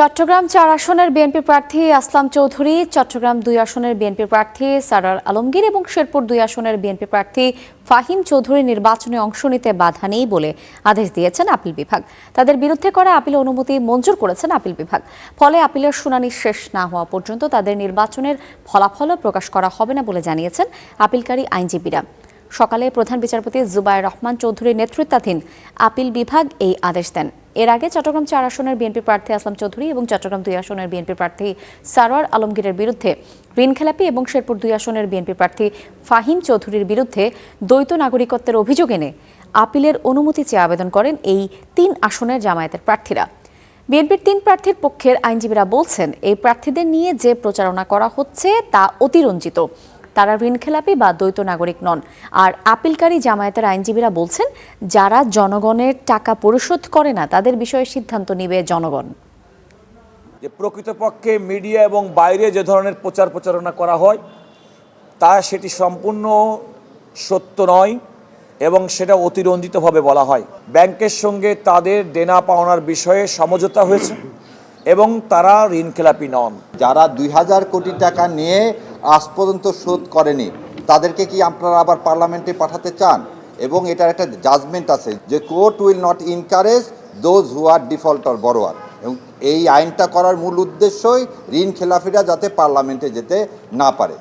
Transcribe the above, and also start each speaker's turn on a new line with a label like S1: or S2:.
S1: চট্টগ্রাম ৪ আসনের বিএনপি প্রার্থী আসলাম চৌধুরী, চট্টগ্রাম ২ আসনের বিএনপি প্রার্থী সারার আলমগীর এবং শেরপুর ২ আসনের বিএনপি প্রার্থী ফাহিম চৌধুরী নির্বাচনে অংশ নিতে বাধা নেই বলে আদেশ দিয়েছেন আপিল বিভাগ। তাদের বিরুদ্ধে করা আপিল অনুমতি মঞ্জুর করেছেন আপিল বিভাগ। ফলে আপিলের শুনানি শেষ না হওয়া পর্যন্ত তাদের নির্বাচনের ফলাফলও প্রকাশ করা হবে না বলে জানিয়েছেন আপিলকারী আইনজীবীরা। সকালে প্রধান বিচারপতি জুবায়ের রহমান চৌধুরীর নেতৃত্বাধীন আপিল বিভাগ এই আদেশ দেন। এর আগে চট্টগ্রাম ৪ আসনের বিএনপি প্রার্থী আসলাম চৌধুরী এবং চট্টগ্রাম ২ আসনের বিএনপি প্রার্থী সারোয়ার আলমগীরের বিরুদ্ধে ঋণখেলাপি এবং শেরপুর ২ আসনের বিএনপি প্রার্থী ফাহিম চৌধুরীর বিরুদ্ধে দ্বৈত নাগরিকত্বের অভিযোগ এনে আপিলের অনুমতি চেয়ে আবেদন করেন এই ৩ আসনের জামায়াতের প্রার্থীরা। বিএনপির ৩ প্রার্থীর পক্ষের আইনজীবীরা বলছেন, এই প্রার্থীদের নিয়ে যে প্রচারণা করা হচ্ছে তা অতিরঞ্জিত। তারা ঋণখেলাপি বা দ্বৈত নাগরিক নন। আর আপিলকারী জামায়াতের আইনজীবীরা বলছেন, যারা জনগণের টাকা পরিশোধ করে না তাদের বিষয়ে সিদ্ধান্ত নেবে জনগণ।
S2: যে প্রকৃতপক্ষে মিডিয়া এবং বাইরে যে ধরনের প্রচারণা করা হয় তা সেটি সম্পূর্ণ সত্য নয় এবং সেটা অতিরঞ্জিতভাবে বলা হয়। ব্যাংকের সঙ্গে তাদের দেনা পাওনার বিষয়ে সমঝোতা হয়েছে এবং তারা ঋণখেলাপি নন।
S3: যারা ২,০০০ কোটি টাকা নিয়ে আজ পর্যন্ত শোধ করেনি তাদেরকে কি আপনারা আবার পার্লামেন্টে পাঠাতে চান? এবং এটার একটা জাজমেন্ট আছে যে court will not encourage those who are defaulter borrower, এবং এই আইনটা করার মূল উদ্দেশ্যই ঋণ খেলাপিরা যাতে পার্লামেন্টে যেতে না পারে।